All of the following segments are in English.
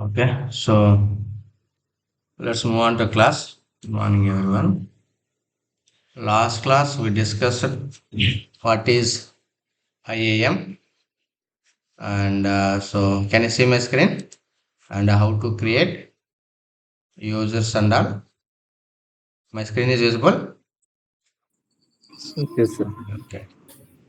Okay, so let's move on to class. Good morning, everyone. Last class we discussed what is IAM, and so can you see my screen and how to create users and all. My screen is visible. Yes, sir. Okay.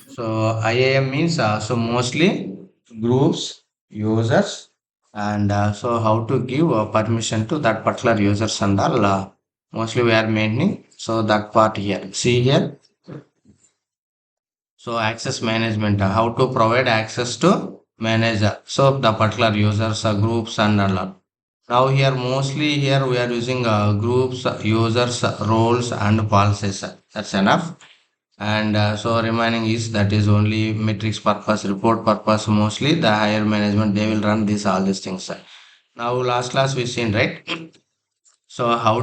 So IAM means so mostly groups, users, and so how to give permission to that particular users and all. Mostly we are maintaining. So that part here. See here. So access management, how to provide access to manager. So the particular users, groups and all. Now here mostly here we are using groups, users, roles and policies. That's enough. And so remaining is that is only metrics purpose, report purpose. Mostly the higher management they will run this all these things. Now last class we seen right. So how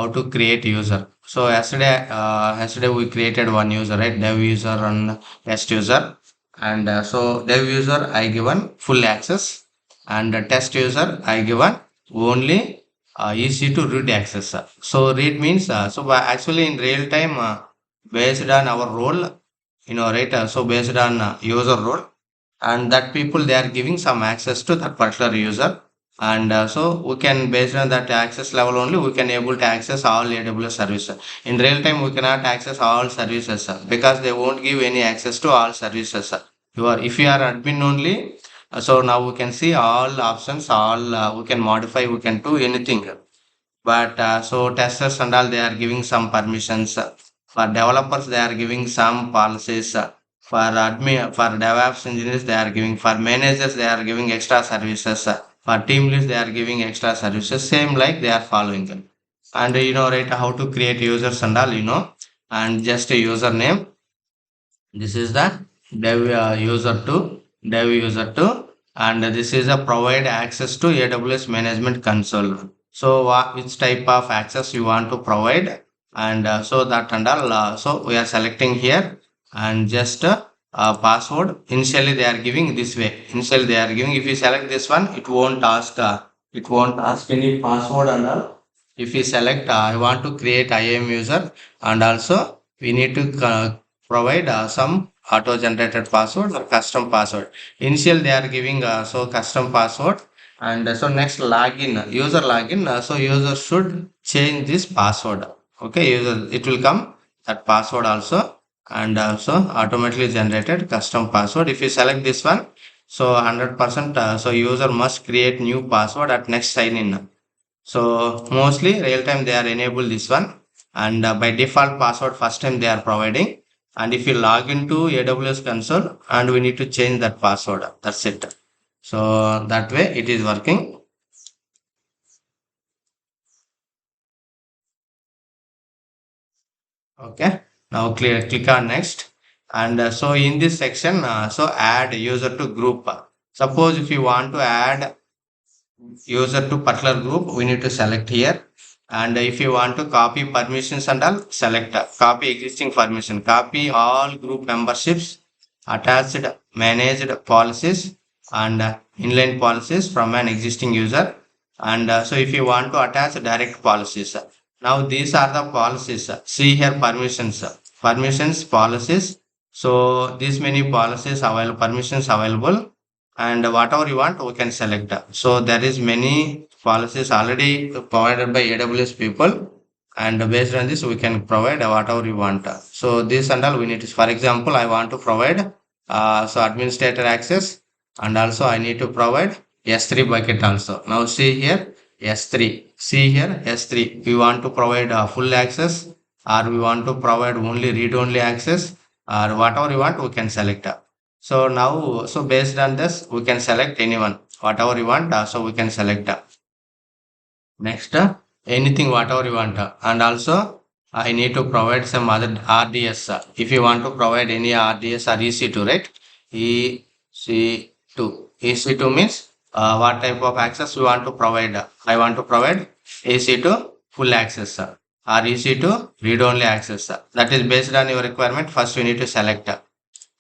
to create user. So yesterday we created one user, right? Dev user and test user. And so dev user I given full access, and test user I given only easy to read access. So read means actually in real time based on our role, right? So based on user role, and that people they are giving some access to that particular user, and so we can based on that access level only we can able to access all AWS services. In real time we cannot access all services because they won't give any access to all services. You are if you are admin only, so now we can see all options, all we can modify, we can do anything. But so testers and all they are giving some permissions. For developers they are giving some policies. For admin, for DevOps engineers they are giving. For managers they are giving extra services. For team leads they are giving extra services. Same like they are following them. And right, how to create users and all, and just a username. This is the dev user to, and this is a provide access to AWS management console. So which type of access you want to provide, and so that and all. So we are selecting here, and just password. Initially they are giving this way. Initially they are giving. If you select this one, it won't ask. It won't ask any password and all. If you select, I want to create IAM user, and also we need to provide some auto-generated password or custom password. Initial they are giving so custom password, and so next login, user login. So user should change this password. Okay, user it will come that password also, and so automatically generated custom password. If you select this one, so 100%. So user must create new password at next sign in. So mostly real time they are enable this one, and by default password first time they are providing, and if you log into AWS console and we need to change that password, that's it. So that way it is working. Okay, now click on next, and so in this section, so add user to group. Suppose if you want to add user to particular group, we need to select here. And if you want to copy permissions and all, select copy existing permission, copy all group memberships, attached managed policies, and inline policies from an existing user. And so if you want to attach direct policies, now these are the policies. See here permissions, permissions policies. So these many policies available, permissions available, and whatever you want we can select. So there is many policies already provided by AWS people, and based on this we can provide whatever you want. So this and all we need to, for example I want to provide so administrator access, and also I need to provide S3 bucket also. Now see here S3, see here S3, we want to provide full access, or we want to provide only read only access, or whatever you want we can select. So now, so based on this, we can select anyone, whatever you want. So we can select next anything, whatever you want. And also, I need to provide some other RDS. If you want to provide any RDS or EC2, right? EC2. EC2 means what type of access we want to provide. I want to provide EC2 full access, or EC2 read only access. That is based on your requirement. First, we need to select.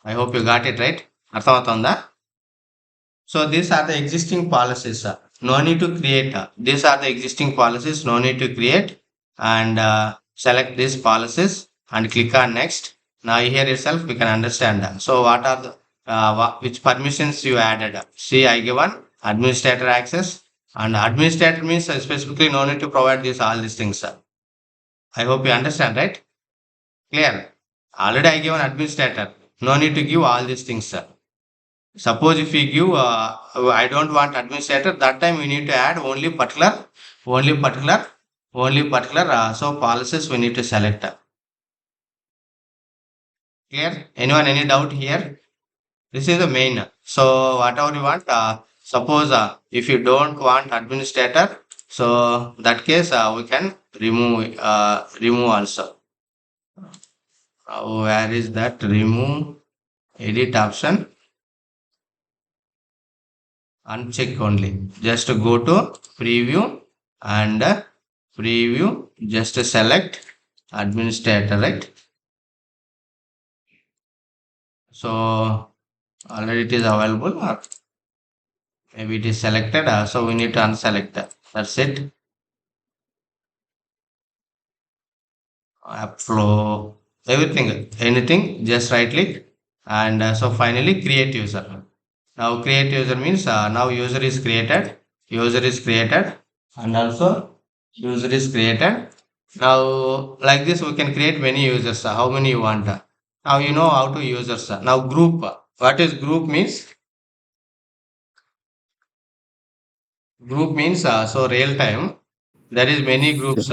I hope you got it right. అర్థమవుతుందా? So these are the existing policies. No need to create. These are the existing policies. No need to create and select these policies and click on next. Now here itself we can understand. So what are the which permissions you added? See, I given administrator access and administrator means specifically no need to provide this all these things. I hope you understand, right? Clear. Already I given administrator. No need to give all these things. Suppose if we give, I don't want administrator, that time we need to add only particular, only particular. So policies we need to select. Clear? Anyone, any doubt here? This is the main. So whatever you want, suppose if you don't want administrator, so that case we can remove also. Where is that remove edit option? Uncheck only. Just go to preview and preview. Just select administrator, right? So already it is available, or maybe it is selected. So we need to unselect that. That's it. App flow, everything, anything. Just right click and so finally create user. Now create user means now user is created. User is created and also user is created. Now like this we can create many users. How many you want? Now you know how to users. Now group. What is group means? Group means so real time. There is many groups.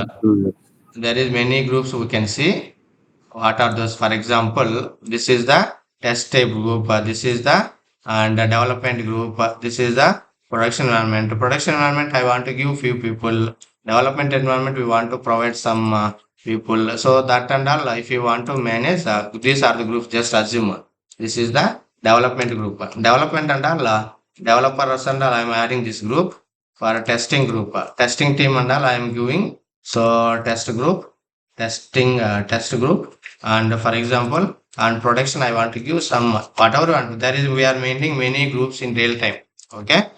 There is many groups we can see. What are those? For example, this is the test type group. This is the and the development group. This is the production environment. Production environment, I want to give few people. Development environment, we want to provide some people. So that and all, if you want to manage, these are the groups. Just assume this is the development group. Development and all, developers and all, I am adding this group for testing group. Testing team and all, I am giving. So test group, testing test group and for example on production I want to give some whatever you want. There is we are maintaining many groups in real time. Okay,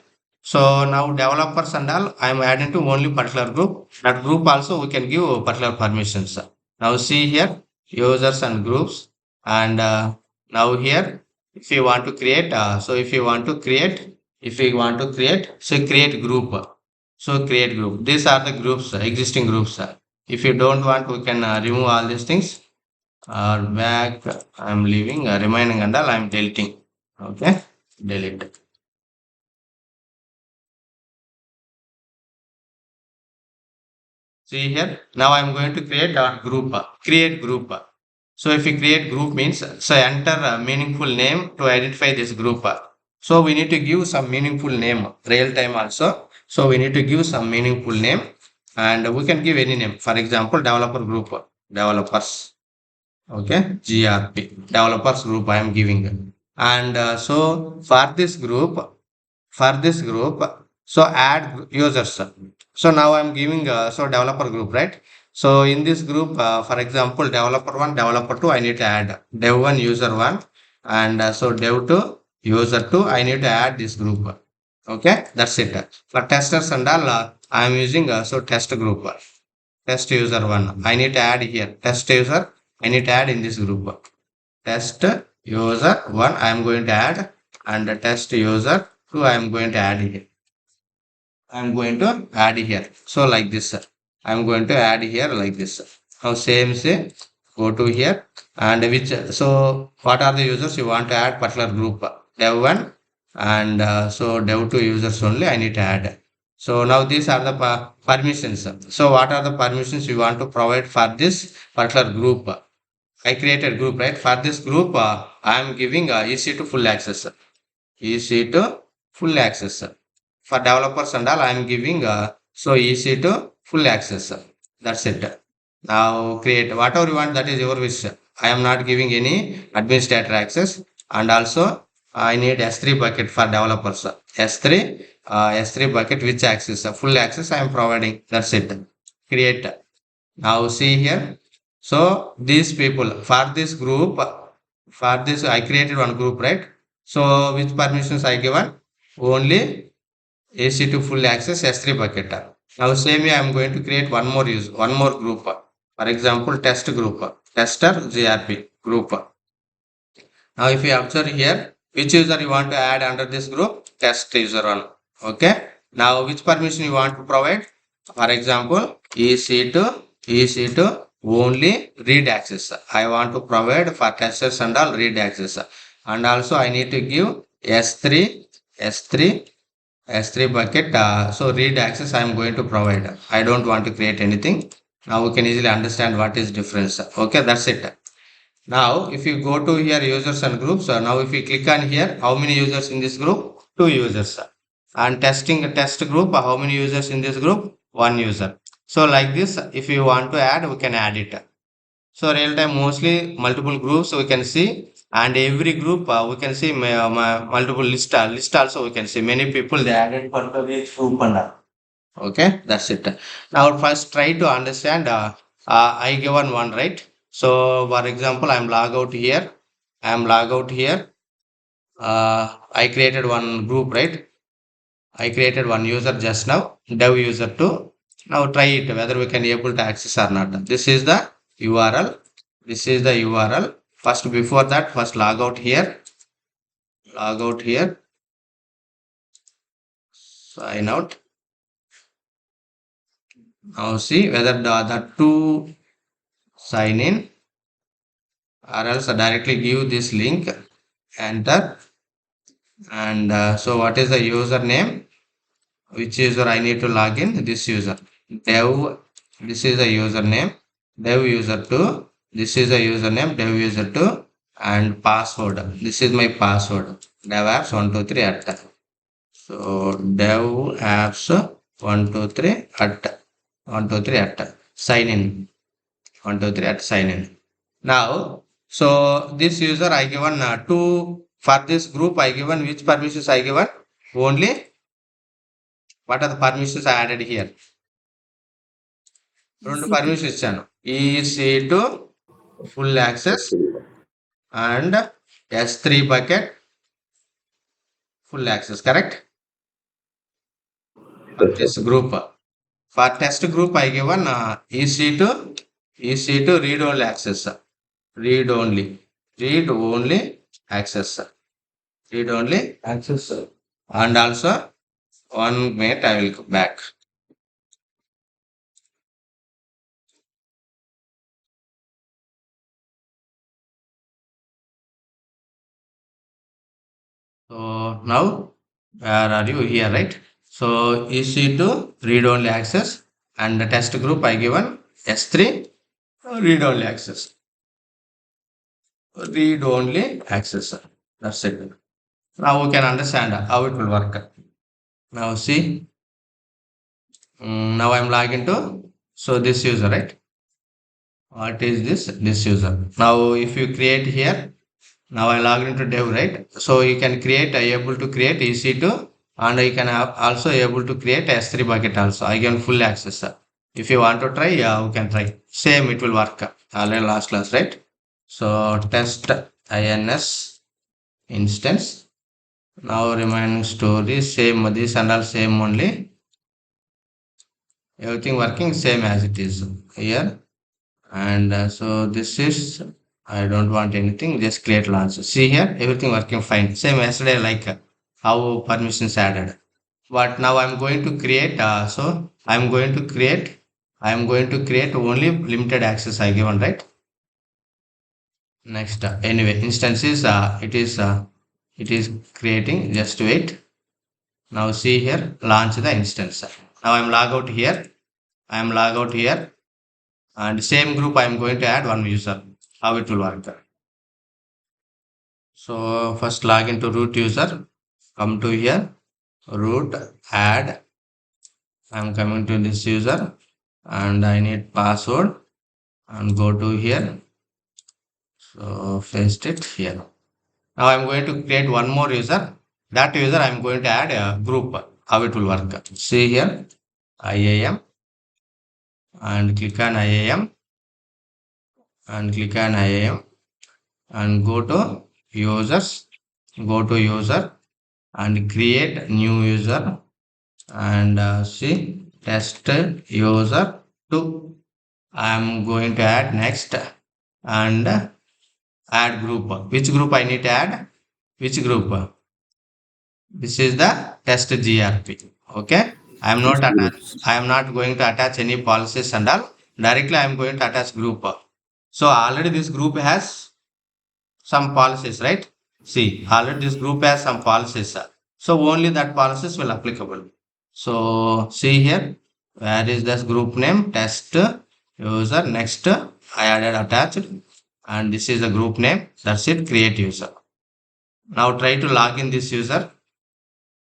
so now developers and all I am adding to only particular group. That group also we can give particular permissions. Now see here users and groups and now here if you want to create so if you want to create so create group. So create group, these are the groups existing groups. If you don't want we can remove all these things back. I'm leaving remaining and all I'm deleting. Okay, delete. See here, now I'm going to create a group. Create group. So if you create group means, so enter a meaningful name to identify this group. So we need to give some meaningful name, real time also. So we need to give some meaningful name and we can give any name. For example, developer group, developers. Okay, GRP, developers group I am giving. And so for this group, so add users. So now I'm giving so developer group, right? So in this group, for example, developer one, developer two, I need to add dev one, user one, and so dev two, user two, I need to add this group. Okay, that's it. For testers and all, I'm using so test group, test user one. I need to add here test user. I need to add in this group. Test user one, I am going to add, and the test user two, I am going to add here. I'm going to add here. So like this, I'm going to add here like this. Now same say, go to here and which, so what are the users you want to add particular group? Dev one and so dev two users only I need to add. So now these are the permissions. So what are the permissions you want to provide for this particular group? I created group, right? For this group, I am giving EC to full access. EC to full access. For developers and all, I am giving so EC to full access. That's it. Now create whatever you want. That is your wish. I am not giving any administrator access, and also I need S3 bucket for developers. S3 bucket which access full access I am providing. That's it. Create. Now see here. So these people for this group, for this I created one group, right? So which permissions I given? Only AC to full access S3 bucket. Now same way I'm going to create one more group. For example, test group, tester GRP group. Now if you observe here, which user you want to add under this group? Test user one. Okay. Now which permission you want to provide? For example, EC2 only read access. I want to provide for testers and all read access. And also I need to give S3, S3, S3 bucket. So read access I am going to provide. I don't want to create anything. Now we can easily understand what is difference. Okay, that's it. Now, if you go to here users and groups, now if you click on here, how many users in this group? Two users. And testing a test group, how many users in this group? One user. So like this, if you want to add, we can add it. So real time mostly multiple groups we can see, and every group we can see multiple list also we can see many people they added for each group and all. Okay, that's it. Now first try to understand. I given one right. So for example, I'm log out here. I'm log out here. I created one group right. I created one user just now. Dev user two. Now try it whether we can able to access or not. This is the URL. This is the URL. First before that, first log out here. Log out here. Sign out. Now see whether the two sign in or else directly give this link, enter, and so what is the username? Which user I need to log in? This user. Dev, this is the username. Dev user 2. This is the username. Dev user 2. And password. This is my password. Dev apps 123 at. So dev apps 123 at 123 at. Sign in. 123 at sign in. Now, so this user I given two for this group I given which permissions I given? Only what are the permissions I added here? రెండు EC2. Permissions ఇచ్చాను. EC to full access and S3 bucket full access, correct? For Yes, sir. this group. For test group I given EC to read only access. Read only. Read only access. Read only access. And also 1 minute I will go back. So now where are you here, right? So EC2 read only access and the test group I given S3 read only access. Read only access. That's it. Now we can understand how it will work. Now see, now I'm logging to so this user, right? What is this? This user. Now if you create here, now I logged into dev, right? So you can create, able to create EC2 and you can have also able to create S3 bucket also. I can full access. If you want to try, yeah, we can try. Same, it will work. Already last class, right? So test INS instance. Now remaining story, same, this and all same only. Everything working same as it is here. And so this is, I don't want anything, just create launch. See here, everything working fine. Same yesterday, like how permissions added. But now I'm going to create, so I'm going to create only limited access I given, right? Next, anyway, instances, it is creating, just wait. Now see here, launch the instance. Now I'm log out here. I'm log out here and same group I'm going to add one user. How it will work? So first log into root user. Come to here, root, add. I'm coming to this user and I need password and go to here. So paste it here. Now I'm going to create one more user. That user I'm going to add a group. How it will work? See here, IAM and click on IAM and click on IAM and go to users, go to user and create new user and see test user 2. I'm going to add next and add group. Which group I need to add? Which group? This is the test GRP. Okay. I'm not Which attach. groups? I am not going to attach any policies and all. Directly, I am going to attach group. So already this group has some policies, right? See, already this group has some policies. So only that policies will applicable. So see here, where is this group name? Test user. Next, I added attached, and this is the group name. That's it. Create user. Now try to log in this user.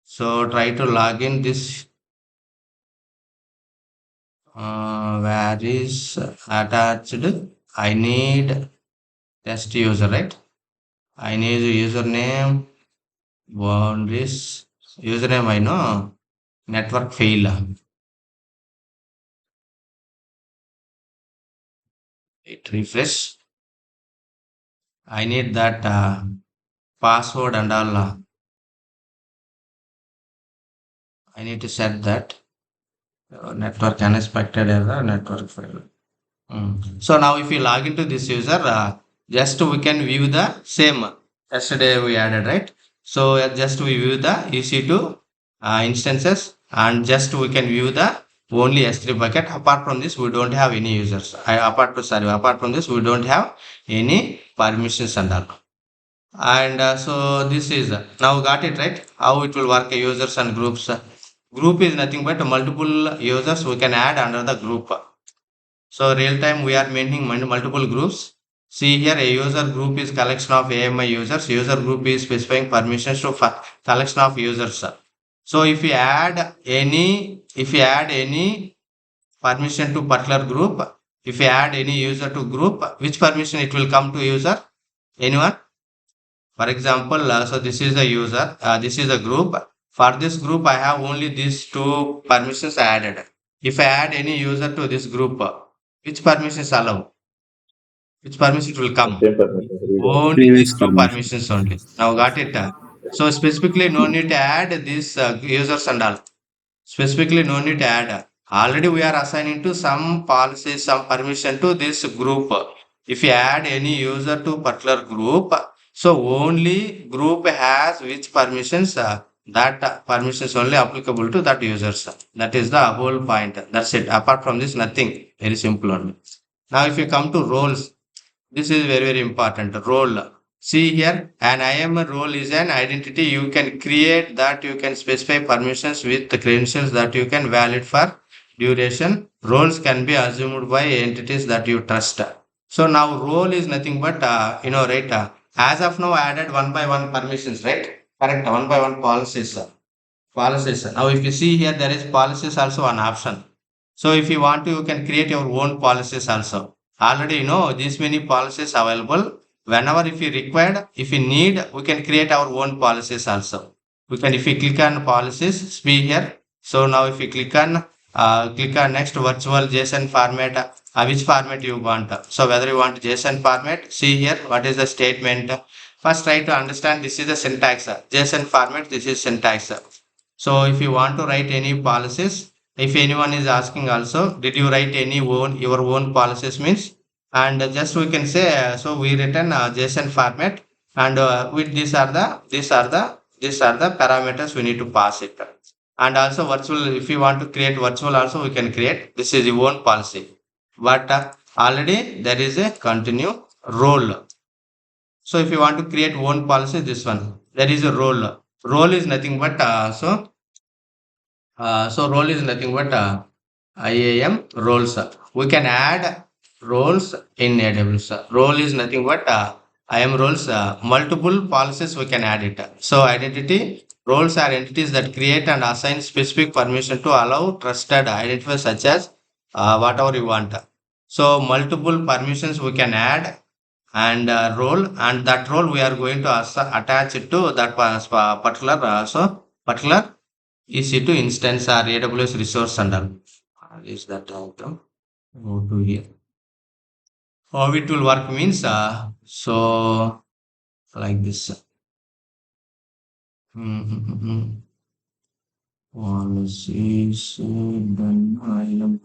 So try to log in this. Where is attached? I need test user, right? I need username. Boundaries. Username I know. Network fail. It refresh. I need that password and all. I need to set that. Network unexpected error. Network fail. So now if you log into this user, just we can view the same. Yesterday we added, right? So just we view the EC2 instances and just we can view the only S3 bucket. Apart from this, we don't have any users. Apart from this, we don't have any permissions and all. And so this is now got it, right? How it will work, users and groups. Group is nothing but multiple users we can add under the group. So real time we are maintaining multiple groups. See here a user group is collection of AMI users. User group is specifying permissions to collection of users. So if you add any permission to particular group, if you add any user to group, which permission it will come to user? Anyone? For example, so this is a user, this is a group. For this group, I have only these two permissions added. If I add any user to this group, which permissions allow? Which permission it will The come? same permission. Read only. Only Previous these two permission. permissions only. Now got it. So specifically, no need to add these users and all. Specifically, no need to add. Already we are assigning to some policies, some permission to this group. If you add any user to particular group, so only group has which permissions, that permissions only applicable to that users. That is the whole point. That's it. Apart from this, nothing. Very simple only. Now, if you come to roles, this is very, very important. Role. See here, an IAM role is an identity. You can create that, you can specify permissions with the credentials that you can valid for duration. Roles can be assumed by entities that you trust. So now role is nothing but, right? As of now, I added one by one permissions, right? Correct. One by one policies. Policies. Now, if you see here, there is policies also an option. So if you want to, you can create your own policies also. Already you know these many policies available. Whenever if you required, if you need, we can create our own policies also. We can, if you click on policies, see here. So now if you click on next virtual JSON format, which format you want. So whether you want JSON format, see here what is the statement. First try to understand this is the syntax. JSON format, this is syntax. So if you want to write any policies, if anyone is asking also, did you write any own your own policies means, and just we can say so we written JSON format, and with these are the parameters we need to pass it. And also virtual, if you want to create virtual also we can create. This is your own policy, but already there is a continue role. So if you want to create own policy, this one there is a role. Role is nothing but so role is nothing but IAM roles. We can add roles in AWS. Role is nothing but IAM roles. Multiple policies we can add it. So identity roles are entities that create and assign specific permission to allow trusted identifiers such as whatever you want. So multiple permissions we can add and role, and that role we are going to attach it to that particular particular EC2 instance or AWS resource and all. Is that item? Go to here. How it will work means so like this. Policies, then I am.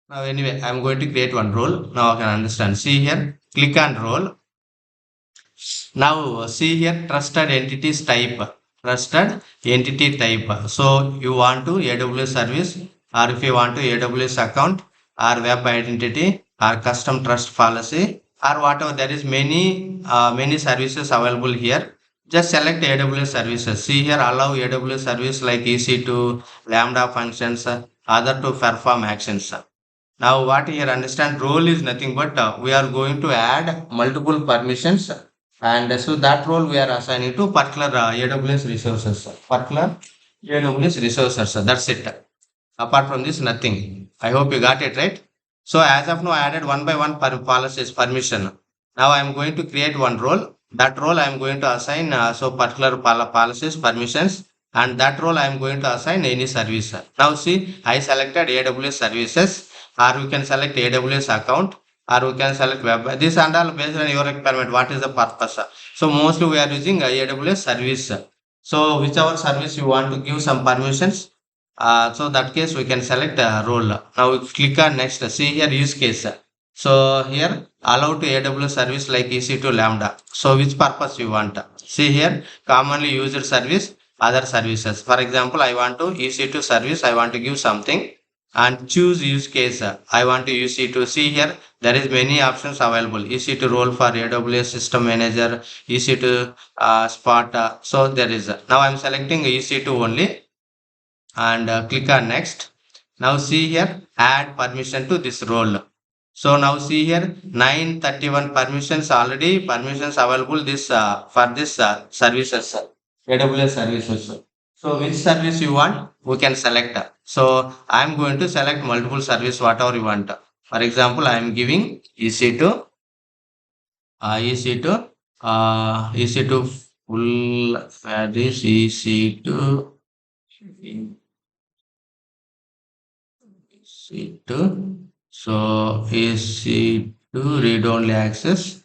Now, anyway, I'm going to create one role. Now I can understand. See here, click on role. Now see here trusted entities type. Trusted entity type. So you want to AWS service or if you want to AWS account or web identity or custom trust policy or whatever there is many services available here. Just select AWS services. See here allow AWS service like EC2, Lambda functions, other to perform actions. Now what here understand role is nothing but we are going to add multiple permissions and so that role we are assigning to particular AWS resources. Particular AWS resources. That's it. Apart from this, nothing. I hope you got it right. So as of now, I added one by one policies permission. Now I am going to create one role. That role I am going to assign so particular policies permissions, and that role I am going to assign any service. Now see, I selected AWS services, or we can select AWS account, or we can select web. This and all based on your requirement. What is the purpose? So mostly we are using AWS service. So whichever service you want to give some permissions, so that case we can select a role. Now we click on next. See here use case. So here allow to AWS service like EC2 Lambda. So which purpose you want? See here commonly used service other services. For example, I want to EC2 service. I want to give something and choose use case. I want to use EC2. See here there is many options available. EC2 role for AWS system manager, EC2 spot. So there is. Now I am selecting EC2 only and click on next. Now see here add permission to this role. So now see here 931 permissions already permissions available this for this services AWS services. So which service you want we can select. So I am going to select multiple service whatever you want. For example, I am giving EC2 EC2 EC2 full this EC2 C2. So is C2 read only access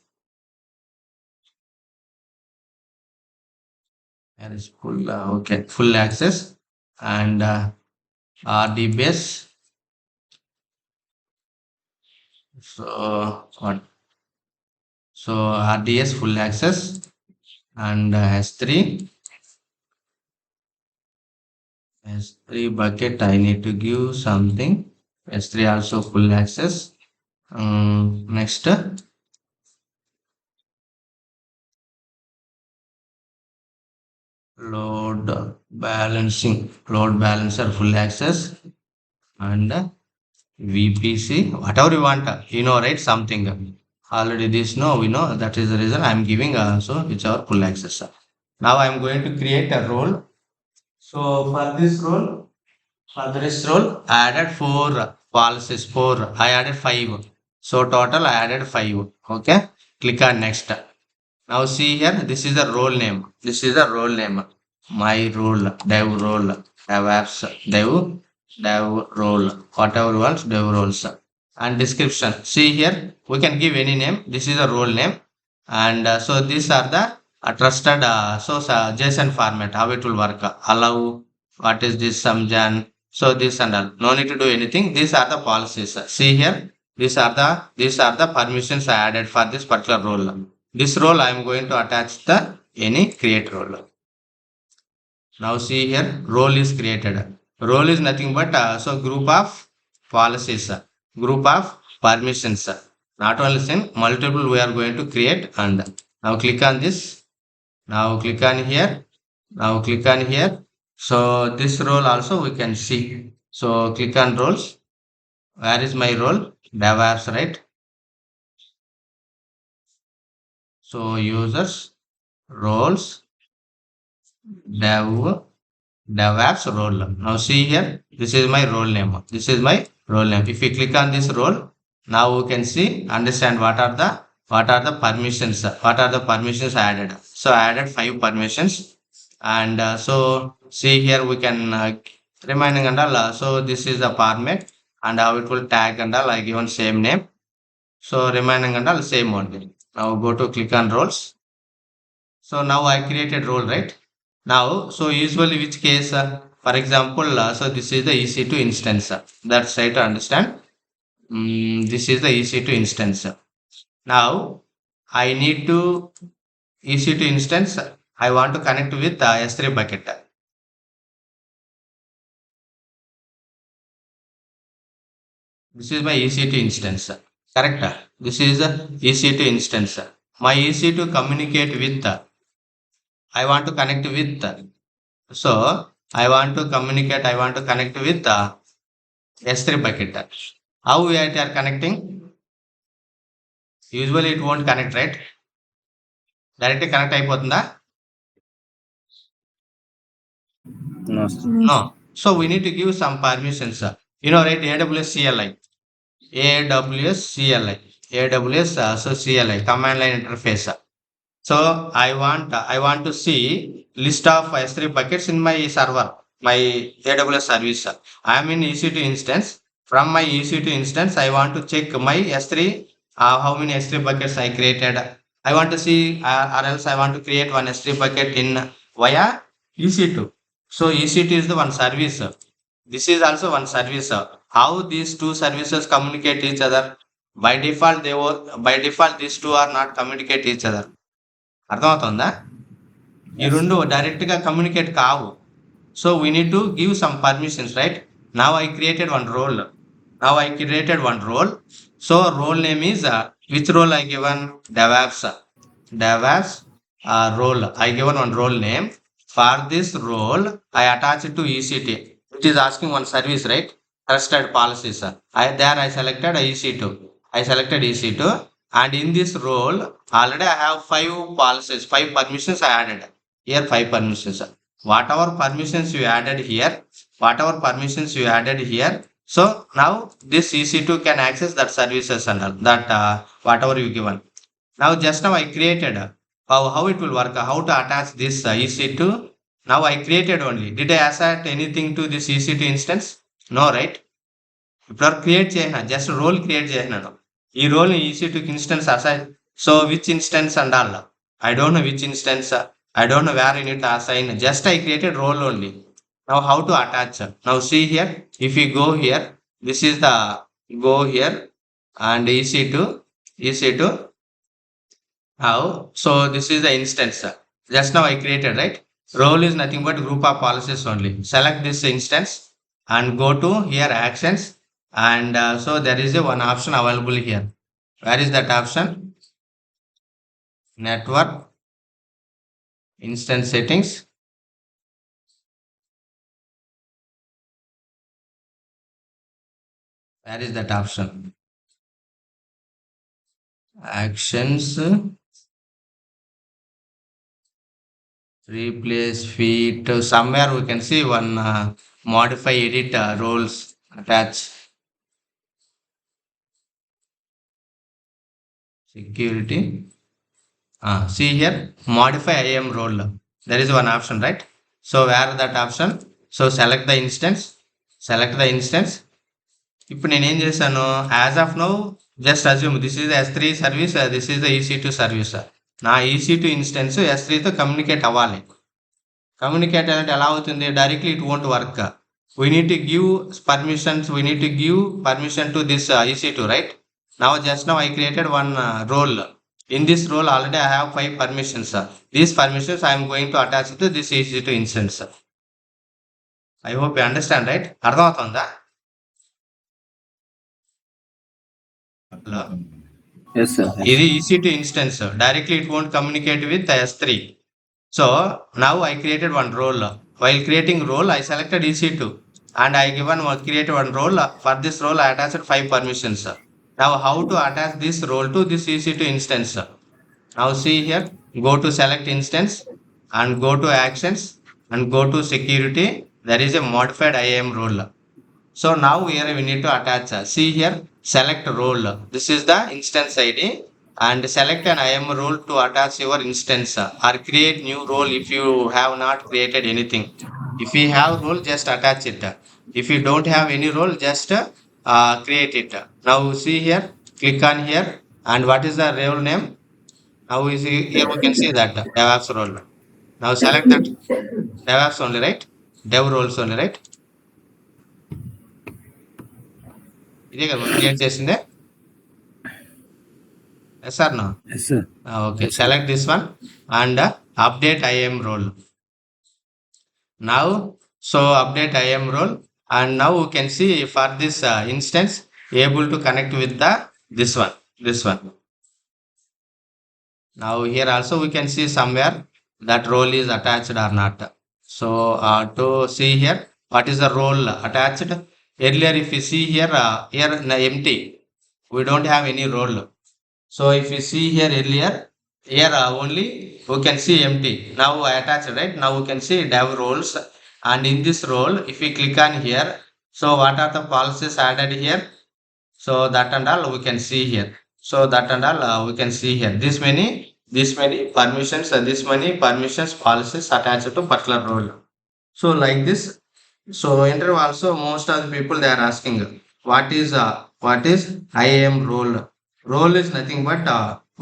and is full okay full access and RD base. So what? So RDS full access and S3 bucket I need to give something. S3 also full access. Next load load balancer full access and VPC, whatever you want, right? Something already this no, we know that is the reason I am giving so it's our full access. Now I am going to create a role. So for this role, I added four policies. Four, I added five. So total, I added five. Okay, click on next. Now see here, this is the role name. This is the role name. My role, dev apps, dev role, whatever ones, dev roles. And description. See here, we can give any name. This is a role name. And so these are the trusted JSON format, how it will work. Allow, what is this, Samjan. So this and all. No need to do anything. These are the policies. See here, these are the permissions I added for this particular role. This role I am going to attach the any create role. Now see here role is created. Role is nothing but so group of policies, group of permissions. Not only same multiple we are going to create and now click on this. Now click on here. Now click on here. So this role also we can see. So click on roles. Where is my role? DevOps, right? So users, roles, dev DevOps role. Now see here, this is my role name. This is my role name. If we click on this role, now we can see, understand what are the permissions, what are the permissions added. So I added five permissions, and so see here we can remaining and all. So this is the format and how it will tag and all. I given same name. So remaining and all same only. Now go to click on roles. So now I created role, right? Now, so usually which case, for example, so this is the EC2 instance. That's right to understand. This is the EC2 instance. Now, I need to EC2 instance. I want to connect with S3 bucket. This is my EC2 instance. Correct. This is the EC2 instance. My EC2 communicate with. I want to connect with. So I want to communicate. I want to connect with S3 bucket. How we are connecting? Usually it won't connect, right? Directly connect అయిపోతుందా? No, sir. No. So we need to give some permissions. You know, right? AWS CLI. AWS CLI. AWS so CLI command line interface. So I want to see list of S3 buckets in my server, my AWS service. I am in EC2 instance. From my EC2 instance, I want to check my S3, how many S3 buckets I created. I want to see, or else I want to create one S3 bucket in via EC2. So EC2 is the one service. This is also one service. How these two services communicate each other? By default these two are not communicate each other. అర్థమవుతుందా? ఈ Yes. 2 డైరెక్ట్‌గా communicate కావు. So, we need to give some permissions, right? Now I created one role. Now I created one role. So, role name is, which role I given? DevOps. DevOps role. I given one role name. For this role, I attach it to EC2. It is asking one service, right? Trusted policies. I selected EC2. I selected EC2, and in this role, already I have five policies, five permissions I added. Here, five permissions. Whatever permissions you added here, whatever permissions you added here. So now this EC2 can access that services and all that whatever you given. Now just now I created how it will work, how to attach this EC2. Now I created only. Did I assign anything to this EC2 instance? No, right? ఇప్పుడు create చేసిన just role create చేసినాను. ఈ role EC2 instance assign. So which instance అండాల? I don't know which instance. I don't know where I need to assign. Just I created role only. Now how to attach? Now see here. If you go here, this is the go here and EC2. EC2. Now, so this is the instance. Just now I created, right? Role is nothing but group of policies only. Select this instance and go to here actions. And so there is a one option available here. Where is that option? Network instance settings. Where is that option? Actions, replace feet. Somewhere we can see one modify edit roles attach security. See here modify IAM role. There is one option, right? So where that option? So select the instance. Select the instance. ఇప్పుడు నేను ఏం చేశాను? As of now just assume this is S3 service, this is the EC2 service. నా EC2 instance S3తో communicate అవ్వాలి. Communicate అంటే ఎలా అవుతుంది? Directly it won't work. We need to give permissions. We need to give permission to this EC2, right? Now just now I created one role. In this role already I have five permissions. These permissions I am going to attach to this EC2 instance. I hope you understand, right? అర్థమవుతుందా? Hello. Yes, sir. Yes. ఇది EC2 instance. Directly it won't communicate with S3. So now I created one role. While creating role, I selected EC2 and I created one role. For this role, I attached five permissions. Now how to attach this role to this EC2 instance? Now see here, go to select instance and go to actions and go to security. There is a modified IAM role. So now here we need to attach. See here, select role. This is the instance ID. and select an IAM role to attach your instance or create new role if you have not created anything. If you have role, just attach it. If you don't have any role, just create it. Now see here, click on here, and what is the role name? Now is here we can see that DevOps role. Now select that DevOps only, right? Dev roles only, right? ఇదే కదా మనం create చేసిందే. Yes or no? Yes, sir. Okay, Yes, sir. select this one and update IAM role. Now, so update IAM role, and now we can see for this instance able to connect with the this one. Now here also we can see somewhere that role is attached or not. So to see here, what is the role attached? Earlier, if you see here, here empty, we don't have any role. So if you see here earlier, here only we can see empty. Now I attach, right? Now we can see dev roles, and in this role, if we click on here, so what are the policies added here? So that and all we can see here. So that and all we can see here. This many permissions, this many permissions policies attached to particular role. So like this. So interview also most of the people they are asking what is IAM role. Role is nothing but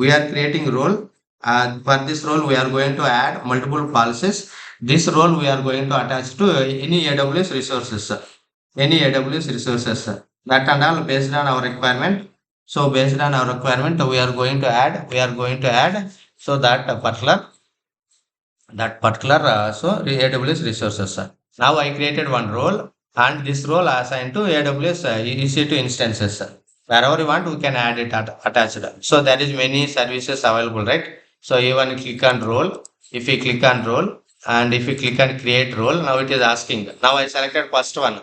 we are creating role. For this role we are going to add multiple policies. This role we are going to attach to any AWS resources. Any AWS resources. That and all based on our requirement. So based on our requirement we are going to add. We are going to add so that particular so the AWS resources. Now I created one role and this role assigned to AWS EC2 instances. Wherever you want, we can add it attached. So there is many services available, right? So even click on role. If you click on role and if you click on create role, now it is asking. Now I selected first one.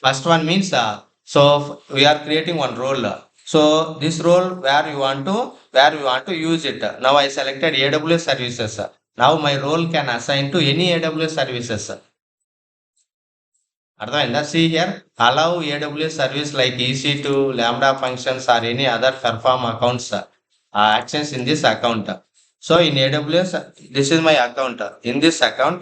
First one means so we are creating one role. So this role where you want to use it. Now I selected AWS services. Now my role can assign to any AWS services. అర్థమైందా? See here, allow AWS service like EC2, Lambda functions or any other perform accounts actions in this account. So in AWS, this is my account. In this account,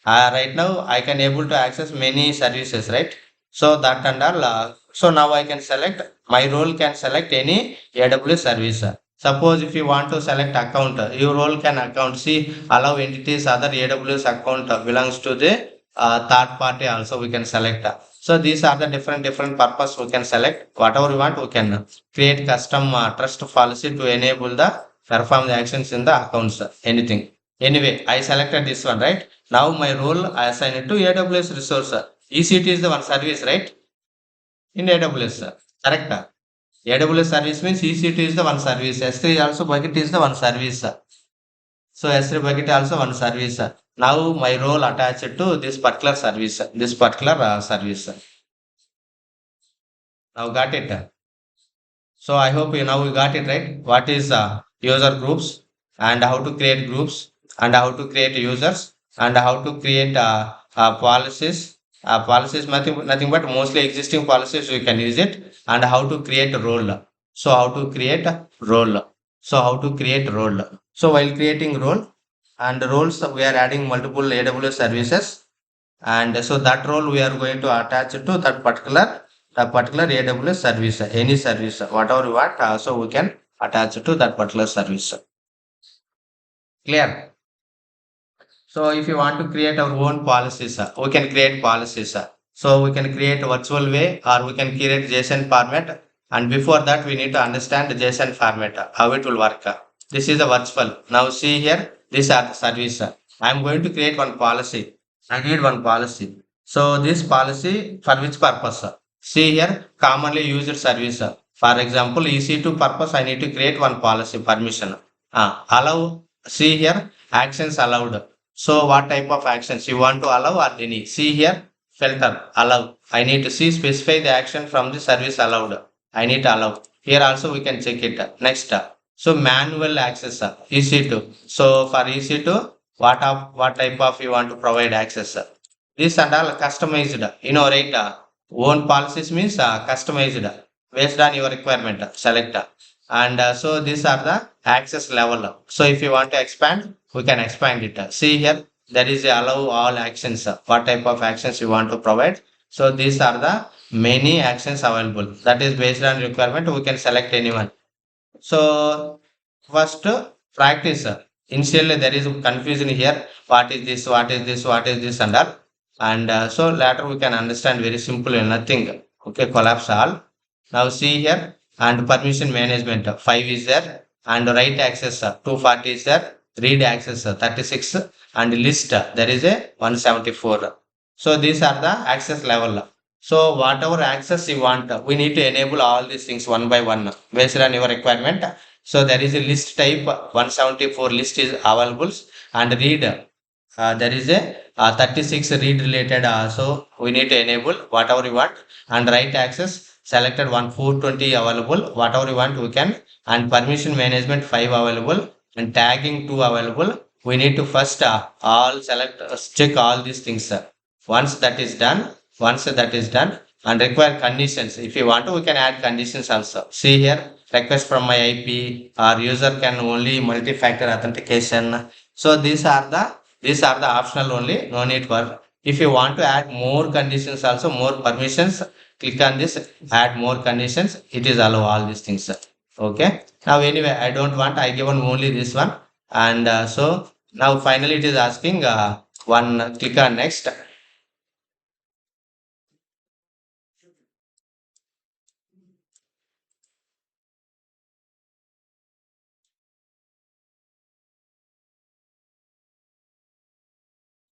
right now I can able to access many services, right? So that and all. So now I can select my role can select any AWS service. Suppose if you want to select account, your role can account. See, allow entities other AWS account belongs to the third party also we can select. So these are the different purpose we can select. Whatever we want, we can create custom trust policy to enable the perform the actions in the accounts. Anything. Anyway, I selected this one, right? Now my role I assign it to AWS resource. EC2 is the one service, right? In AWS, correct? AWS service means EC2 is the one service. S3 also bucket is the one service. So S3 bucket also one service. Now my role attached to this particular service. This particular service. Now got it. So I hope you now we got it right. What is user groups and how to create groups and how to create users and how to create policies. Policies nothing but mostly existing policies you can use it and how to create a role. So how to create a role. So how to create role. So while creating role and roles we are adding multiple AWS services and so that role we are going to attach it to that particular AWS service, any service, whatever you want, so we can attach it to that particular service. Clear? So if you want to create our own policies, we can create policies. So we can create virtual way or we can create JSON format. And before that, we need to understand the JSON format, how it will work. This is a virtual. Now see here, these are the service. I am going to create one policy. I need one policy. So this policy for which purpose? See here, commonly used service. For example, EC2 purpose, I need to create one policy permission. Allow, see here, actions allowed. So what type of actions you want to allow or any? See here, filter, allow. I need to see specify the action from the service allowed. I need to allow. Here also we can check it. Next. So manual access, EC2. So for EC2, what type of you want to provide access? This and all customized. You know, right? Own policies means customized based on your requirement. Select. And so these are the access level. So if you want to expand, we can expand it. See here, there is a allow all actions. What type of actions you want to provide. So these are the many actions available. That is based on requirement. We can select anyone. So first practice. Initially there is confusion here. What is this? What is this? What is this? And all. And so later we can understand very simple and nothing. Okay, collapse all. Now see here and permission management. Five is there and write access. 240 is there. Read access. 36 and list. There is a 174. So these are the access level. So whatever access you want, we need to enable all these things one by one based on your requirement. So there is a list type 174 list is available and read. There is a 36 read related. So we need to enable whatever you want and write access selected one 420 available. Whatever you want we can and permission management 5 available and tagging 2 available. We need to first all select check all these things. Once that is done, once that is done and require conditions. If you want to, we can add conditions also. See here, request from my IP or user can only multi-factor authentication. So these are the optional only, no need for. If you want to add more conditions also, more permissions, click on this, add more conditions. It is allow all these things. Okay. Now anyway, I don't want, I given only this one. And so now finally it is asking one click on next.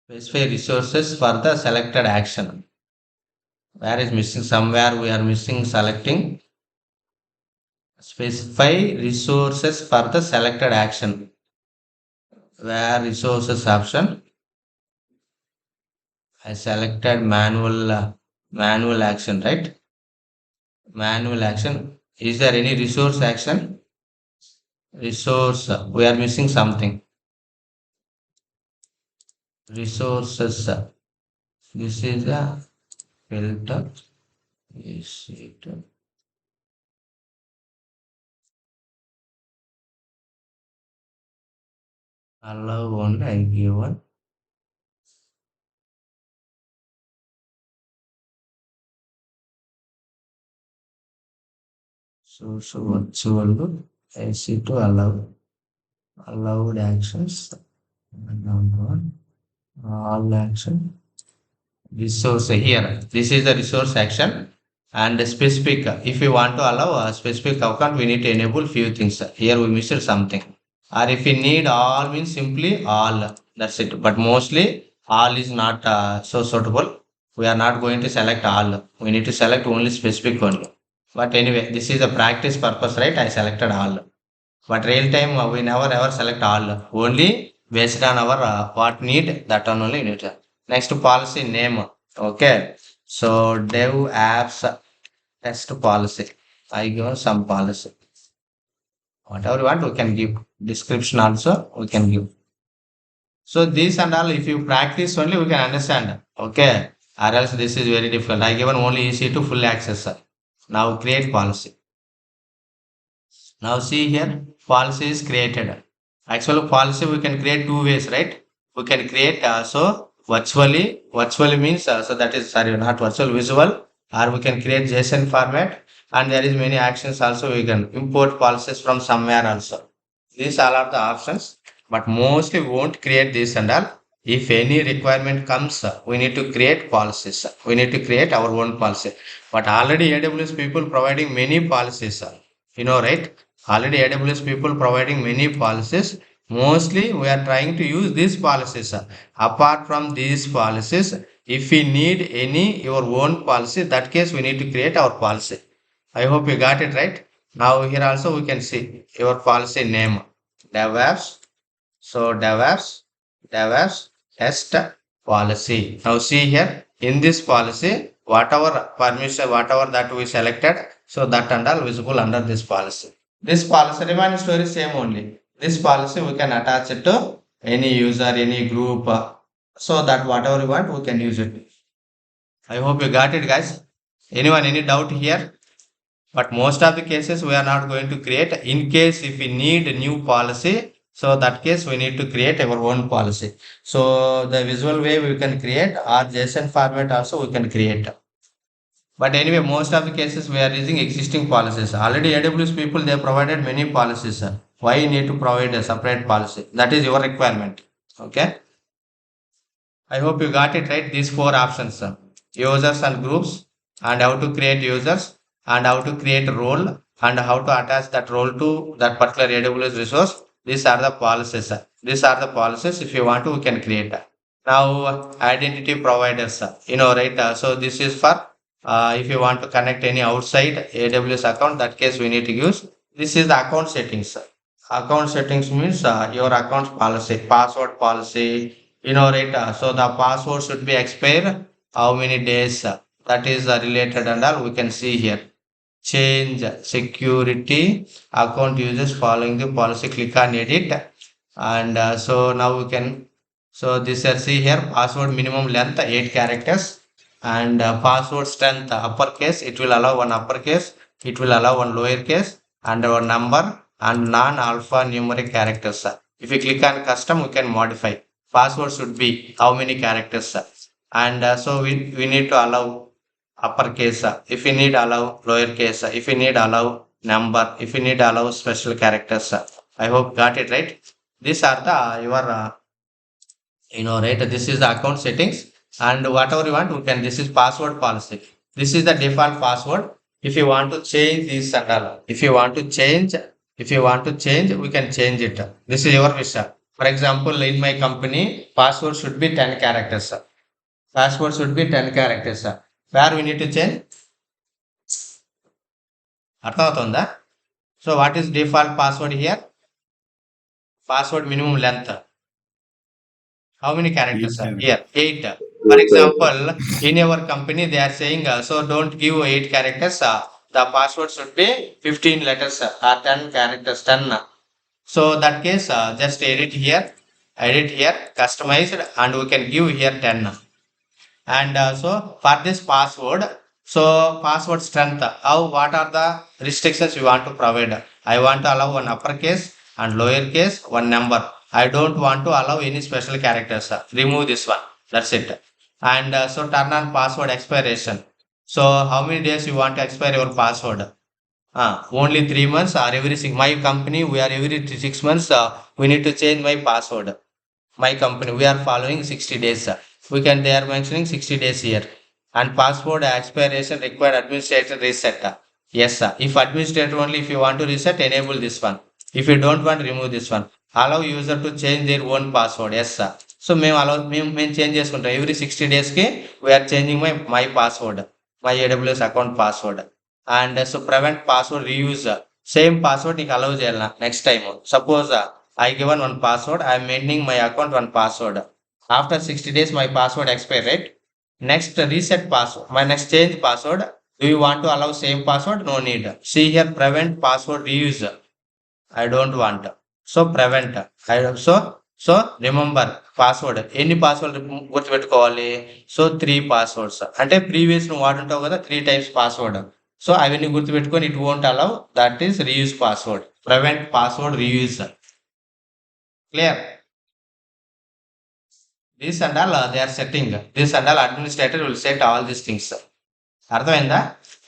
Specify resources for the selected action. Where is missing? Somewhere we are missing selecting. Specify resources for the selected action. Where resources option? I selected manual action, right? Manual action. Is there any resource action? Resource. We are missing something. Resources. This is a filter. Is it allow only I given? So virtual AC to allow allowed actions. All action resource here. This is the resource action and specific. If we want to allow a specific account, we need to enable few things. Here we missed something. Or if we need all means simply all. That's it. But mostly all is not so suitable. We are not going to select all. We need to select only specific only. But anyway, this is a practice purpose, right? I selected all. But real time, we never ever select all. Only based on our what need, that one only need. Next policy name. Okay. So dev apps test policy. I give some policy. Whatever you want, we can give. Description also we can give. So this and all, if you practice only, we can understand. Okay. Or else this is very difficult. I given only easy to full access. Now create policy. Now see here, policy is created. Actually, policy we can create two ways, right? We can create so virtually means so that is sorry, not virtual, visual, or we can create JSON format, and there is many actions also. We can import policies from somewhere also. These all are the options, but mostly we won't create this and all. If any requirement comes, we need to create policies. We need to create our own policy. But already AWS people providing many policies. Right? Already AWS people providing many policies. Mostly we are trying to use these policies. Apart from these policies, if we need any your own policy, that case we need to create our policy. I hope you got it right. Now here also we can see your policy name. DevOps. So DevOps test policy. Now see here in this policy, whatever permission, whatever that we selected, so that and all visible under this policy. This policy remains very same only. This policy we can attach it to any user, any group, so that whatever you want, we can use it. I hope you got it, guys. Anyone, any doubt here? But most of the cases we are not going to create. In case if we need a new policy, so that case we need to create our own policy. So the visual way we can create, or JSON format also we can create. But anyway, most of the cases we are using existing policies. Already AWS people they provided many policies. Why you need to provide a separate policy? That is your requirement. Okay. I hope you got it right. These four options, users and groups, and how to create users, and how to create a role, and how to attach that role to that particular AWS resource. These are the policies. These are the policies. If you want to, we can create. Now, identity providers, right? So this is for if you want to connect any outside AWS account, that case we need to use. This is the account settings. Account settings means your account policy, password policy, right? So the password should be expired how many days, that is related and all we can see here. Change security account users following the policy, click on edit, and so now we can, so this see here, password minimum length 8 characters, and password strength uppercase, it will allow one uppercase, it will allow one lowercase, and our number and non-alpha numeric characters. If you click on custom, we can modify. Password should be how many characters, and so we need to allow uppercase, if you need allow lowercase, if you need allow number, if you need allow special characters. I hope got it right. These are the your right, this is the account settings, and whatever you want we can, this is password policy, this is the default password. If you want to change this and all, if you want to change we can change it. This is your wish. For example, in my company password should be 10 characters. Password should be 10 characters. Where we need to change, అర్థమవుతుందా? So what is default password here? Password minimum length. How many characters Eight are characters. here? 8. For example, in our company, they are saying, so don't give 8 characters. The password should be 15 letters or 10 characters, 10. So that case, just edit here, customized, and we can give here 10. And so for this password, so password strength, how, what are the restrictions you want to provide? I want to allow one uppercase and lowercase, one number. I don't want to allow any special characters. Remove this one. That's it. And so turn on password expiration. So how many days you want to expire your password? Only 3 months or every six. My company, we are every 6 months. We need to change my password. My company, we are following 60 days. We can, they are mentioning 60 days here. And password expiration required administrator reset. Yes, sir. If administrator only, if you want to reset, enable this one. If you don't want, remove this one. Allow user to change their own password. Yes, sir. So మేము change చేసుకుంటాం every 60 డేస్కి we are changing my password, my AWS account password. And so prevent password reuse, same password నీకు allow చేయాలి next time. Suppose I given one password. I am maintaining my account one password. After 60 days, my password expire, right? Next reset password. My next change password. Do you want to allow same password? No need. See here, prevent password reuse. I don't want. So prevent. So remember password. ఎన్ని password గుర్తుపెట్టుకోవాలి? So 3 passwords. అంటే previous నువ్వు వాడుంటావు కదా 3 times password. So అవన్నీ గుర్తుపెట్టుకొని it won't allow, that is reuse password. Prevent password reuse. Clear? This and all they are setting. This and all administrator will set all these things. అర్థమైందా?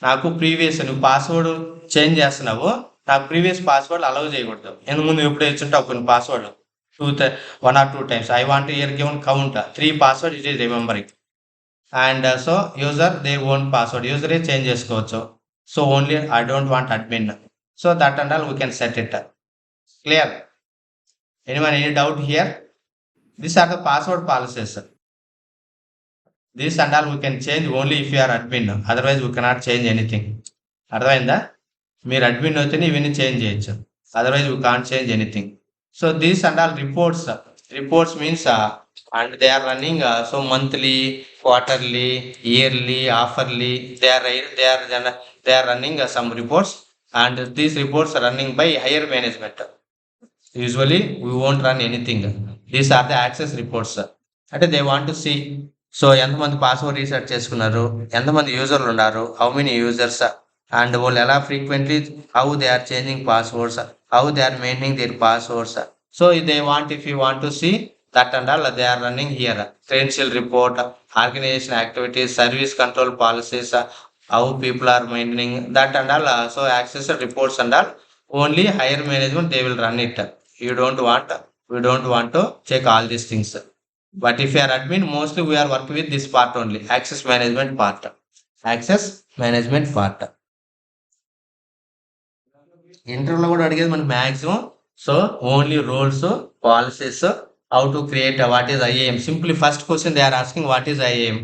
నాకు previous నువ్వు password change చేస్తున్నావు, నాకు previous password allow చేయకూడదు. ఎందుకు ముందు ఎప్పుడు ఇచ్చుంటావు కొన్ని password 1 or 2 times. I want to here given count 3 password it is remembering. And so user their own password, user change చేసుకోవచ్చు. So only I don't want admin. So that and all we can set it. Clear? Anyone any doubt here? These are the password policies. This and all we can change only if you are admin. Otherwise we cannot change anything. అర్థమైందా? మీరు admin అయితేనే ఇవన్నీ change చేయొచ్చు. Otherwise we can't change anything. So these and all reports. Reports means and they are running so monthly, quarterly, yearly, halfly. They are running some reports, and these reports are running by higher management. Usually we won't run anything. These are the access reports. అంటే they want to see, so ఎంతమంది password reset చేసుకున్నారు, ఎంతమంది యూజర్లు ఉన్నారు, how many users, and వాళ్ళు ఎలా frequently how they are changing passwords, how they are maintaining their passwords. So if they want, if you want to see that and all, they are running here. Credential report, organization activities, service control policies, how people are maintaining that and all. So access the reports and all. Only higher management they will run it. You don't want, we don't want to check all these things. But if you are admin, mostly we are working with this part only, access management part. Access management part. ఇంటర్వ్యూలో కూడా అడిగేది మనకి maximum. So only roles, policies, how to create what is IAM. Simply first question they are asking what is IAM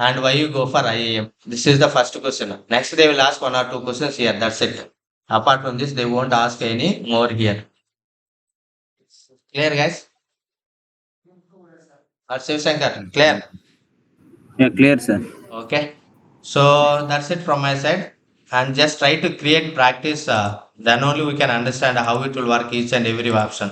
and why you go for IAM. This is the first question. Next they will ask 1 or 2 questions here. That's it. Apart from this, they won't ask any more here. Clear, guys? Or Shiv Shankar, clear? Yeah, clear, sir. Okay. So that's it from my side. And just try to create practice. Then only we can understand how it will work each and every option.